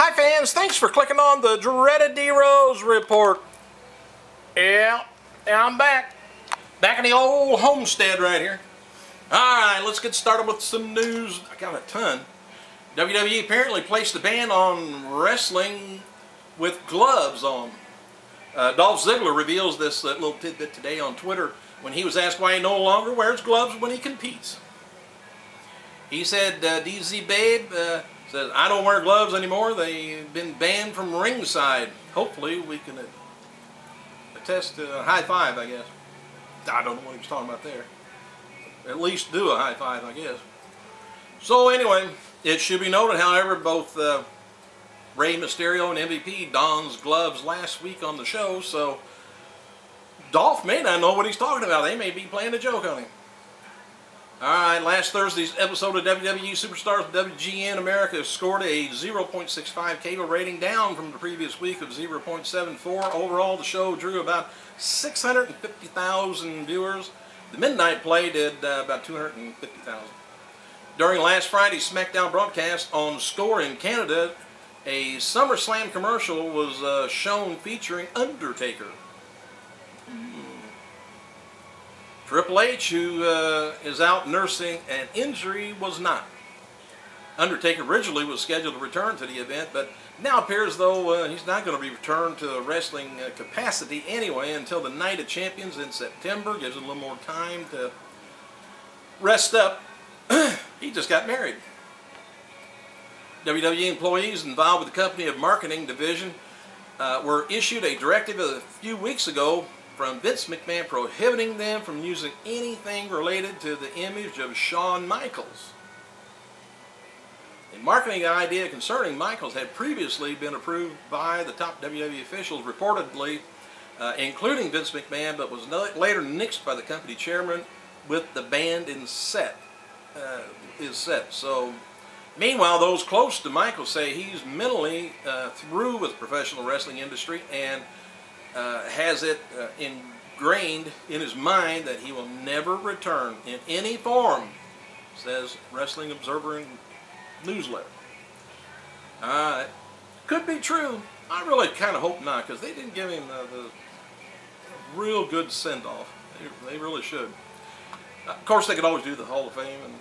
Hi fans, thanks for clicking on the dreaded D Rose report. Yeah, I'm back. Back in the old homestead right here. Alright, let's get started with some news. I got a ton. WWE apparently placed a ban on wrestling with gloves on. Dolph Ziggler reveals this little tidbit today on Twitter when he was asked why he no longer wears gloves when he competes. He said, DZ Babe says, I don't wear gloves anymore. They've been banned from ringside. Hopefully we can attest to a high five, I guess. I don't know what he was talking about there. At least do a high five, I guess. So anyway, it should be noted, however, both Rey Mysterio and MVP donned gloves last week on the show, so Dolph may not know what he's talking about. They may be playing a joke on him. Alright, last Thursday's episode of WWE Superstars WGN America scored a 0.65 cable rating, down from the previous week of 0.74. Overall, the show drew about 650,000 viewers. The Midnight Play did about 250,000. During last Friday's SmackDown broadcast on Score in Canada, a SummerSlam commercial was shown featuring Undertaker. Triple H, who is out nursing an injury, was not. Undertaker originally was scheduled to return to the event, but now appears though he's not going to be returned to a wrestling capacity anyway until the Night of Champions in September. Gives him a little more time to rest up. He just got married. WWE employees involved with the company of marketing division were issued a directive a few weeks ago from Vince McMahon prohibiting them from using anything related to the image of Shawn Michaels. A marketing idea concerning Michaels had previously been approved by the top WWE officials, reportedly including Vince McMahon, but was later nixed by the company chairman with the band is set. So, meanwhile, those close to Michaels say he's mentally through with the professional wrestling industry and has it ingrained in his mind that he will never return in any form, says Wrestling Observer newsletter. Could be true. I really kind of hope not, because they didn't give him the real good send-off. They really should. Of course, they could always do the Hall of Fame and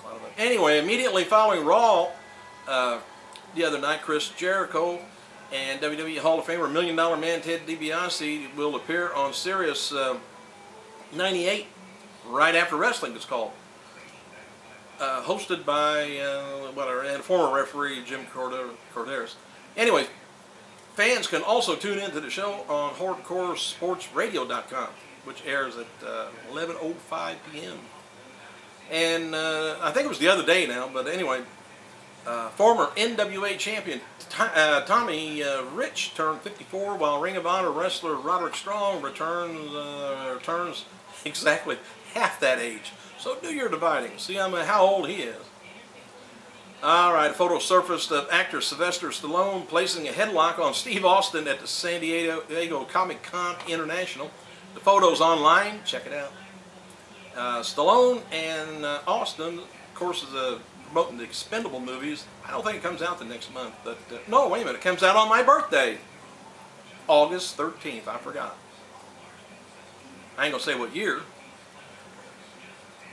a lot of that. Anyway, immediately following Raw the other night, Chris Jericho and WWE Hall of Famer Million Dollar Man Ted DiBiase will appear on Sirius 98 right after wrestling is called. Hosted by and former referee Jim Corderas. Anyway, fans can also tune into the show on HardcoreSportsRadio.com, which airs at 11:05 p.m. And I think it was the other day now, but anyway, former NWA champion Tommy Rich turned 54, while Ring of Honor wrestler Roderick Strong returns exactly half that age. So do your dividing. See how old he is. Alright, a photo surfaced of actor Sylvester Stallone placing a headlock on Steve Austin at the San Diego Comic-Con International. The photo's online. Check it out. Stallone and Austin, of course, is promoting the Expendable movies. I don't think it comes out the next month, but no, wait a minute, it comes out on my birthday, August 13th. I forgot. I ain't gonna say what year.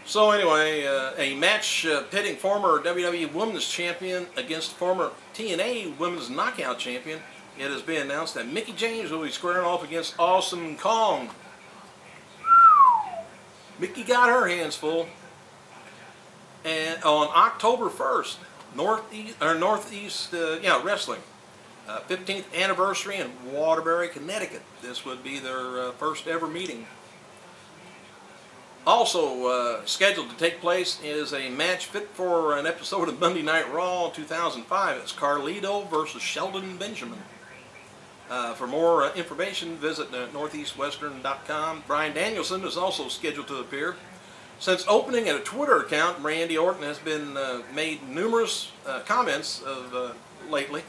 So anyway, a match pitting former WWE Women's Champion against former TNA Women's Knockout Champion. It has been announced that Mickie James will be squaring off against Awesome Kong. Mickie got her hands full. And on October 1st, Northeast Wrestling, 15th anniversary in Waterbury, Connecticut. This would be their first ever meeting. Also scheduled to take place is a match fit for an episode of Monday Night Raw 2005. It's Carlito versus Shelton Benjamin. For more information, visit northeastwestern.com. Bryan Danielson is also scheduled to appear. Since opening a Twitter account, Randy Orton has been made numerous comments of lately.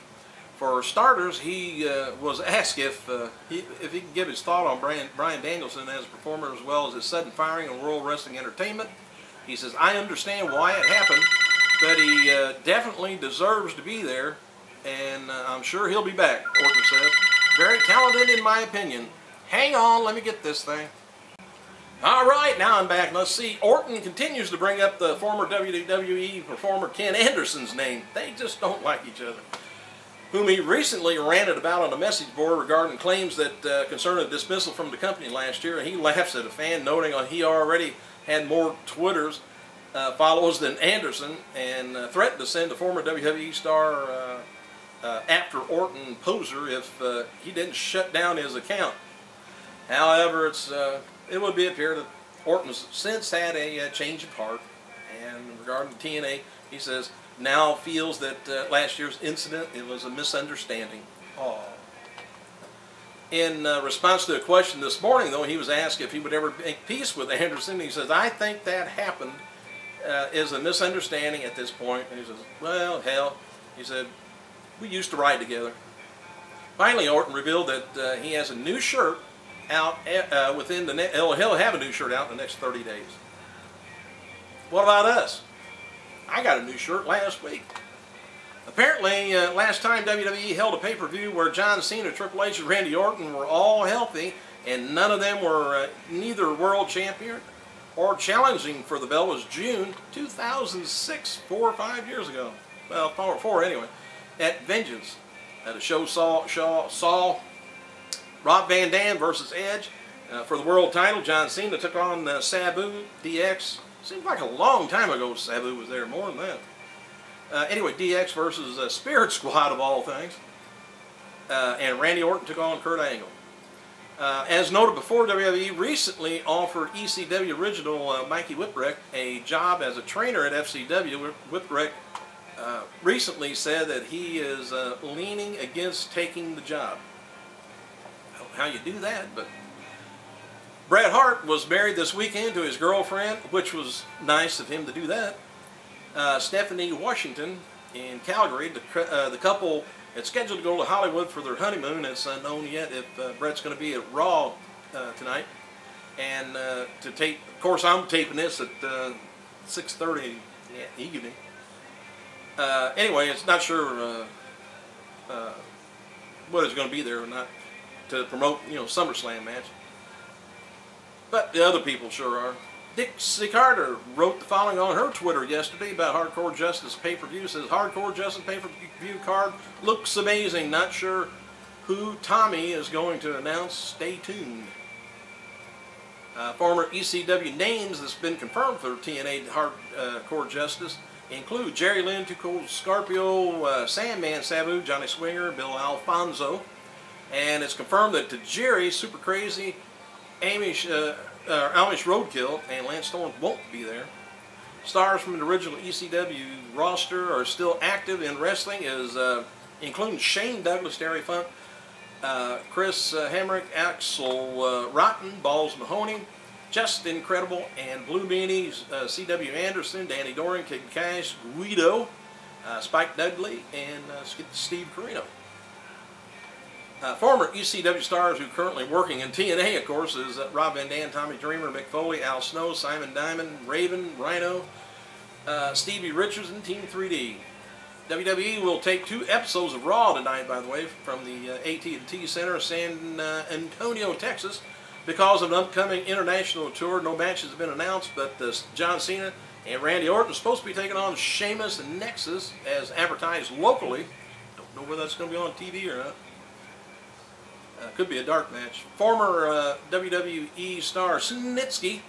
For starters, he was asked if he could give his thought on Bryan Danielson as a performer, as well as his sudden firing in World Wrestling Entertainment. He says, I understand why it happened, but he definitely deserves to be there. and I'm sure he'll be back, Orton says. Very talented in my opinion. Hang on, let me get this thing. All right, now I'm back. Let's see. Orton continues to bring up the former WWE performer Ken Anderson's name. They just don't like each other. Whom he recently ranted about on a message board regarding claims that concerned a dismissal from the company last year. He laughs at a fan, noting he already had more Twitters followers than Anderson, and threatened to send a former WWE star after Orton Poser if he didn't shut down his account. However, it would appear that Orton's since had a change of heart, and regarding TNA, he says now feels that last year's incident, it was a misunderstanding. Aww. In response to a question this morning, though, he was asked if he would ever make peace with Anderson. He says, I think that happened is a misunderstanding at this point. And he says, well, hell, he said, we used to ride together. Finally, Orton revealed that he has a new shirt out within the he'll have a new shirt out in the next 30 days. What about us? I got a new shirt last week. Apparently, last time WWE held a pay-per-view where John Cena, Triple H, and Randy Orton were all healthy, and none of them were neither world champion or challenging for the belt, was June 2006, 4 or 5 years ago. Well, four anyway. At Vengeance, the show saw Rob Van Dam versus Edge for the world title. John Cena took on Sabu, DX. Seems like a long time ago Sabu was there, more than that. Anyway, DX versus Spirit Squad of all things. And Randy Orton took on Kurt Angle. As noted before, WWE recently offered ECW original Mikey Whipwreck a job as a trainer at FCW. Whipwreck recently said that he is leaning against taking the job. I don't know how you do that, but Bret Hart was married this weekend to his girlfriend, which was nice of him to do that. Stephanie Washington in Calgary. The couple is scheduled to go to Hollywood for their honeymoon. It's unknown yet if Bret's going to be at Raw tonight. And to tape, of course, I'm taping this at 6:30 in the evening. Anyway, it's not sure what is going to be there or not to promote, SummerSlam match. But the other people sure are. Dixie Carter wrote the following on her Twitter yesterday about Hardcore Justice pay-per-view. Says, Hardcore Justice pay-per-view card looks amazing. Not sure who Tommy is going to announce. Stay tuned. Former ECW names that's been confirmed for TNA Hardcore Justice include Jerry Lynn, Too Cold Scorpio, Sandman Sabu, Johnny Swinger, Bill Alfonso. And it's confirmed that Tajiri, Super Crazy, Amish Roadkill, and Lance Storm won't be there. Stars from the original ECW roster are still active in wrestling, including Shane Douglas, Terry Funk, Chris Hamrick, Axel Rotten, Balls Mahoney, Just Incredible, and Blue Beanies, C.W. Anderson, Danny Doring, Kid Cash, Guido, Spike Dudley, and Steve Corino. Former ECW stars who are currently working in TNA, of course, is Rob Van Dam, Tommy Dreamer, Mick Foley, Al Snow, Simon Diamond, Raven, Rhino, Stevie Richards, and Team 3D. WWE will take 2 episodes of Raw tonight, by the way, from the AT&T Center, San Antonio, Texas, because of an upcoming international tour. No matches have been announced, but John Cena and Randy Orton are supposed to be taking on Sheamus and Nexus as advertised locally. Don't know whether that's going to be on TV or not. Could be a dark match. Former WWE star Snitsky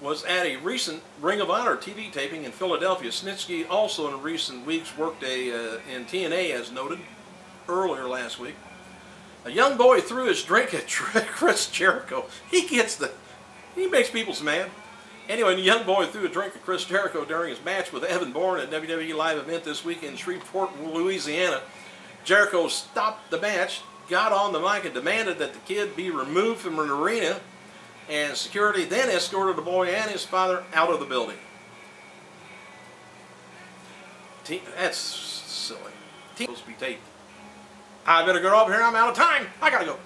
was at a recent Ring of Honor TV taping in Philadelphia. Snitsky also in recent weeks worked in TNA, as noted earlier last week. A young boy threw his drink at Chris Jericho. He makes people mad. Anyway, the young boy threw a drink at Chris Jericho during his match with Evan Bourne at WWE live event this week in Shreveport, Louisiana. Jericho stopped the match, got on the mic and demanded that the kid be removed from an arena, and security then escorted the boy and his father out of the building. That's silly. Supposed to be taped. I better get over here. I'm out of time. I gotta go.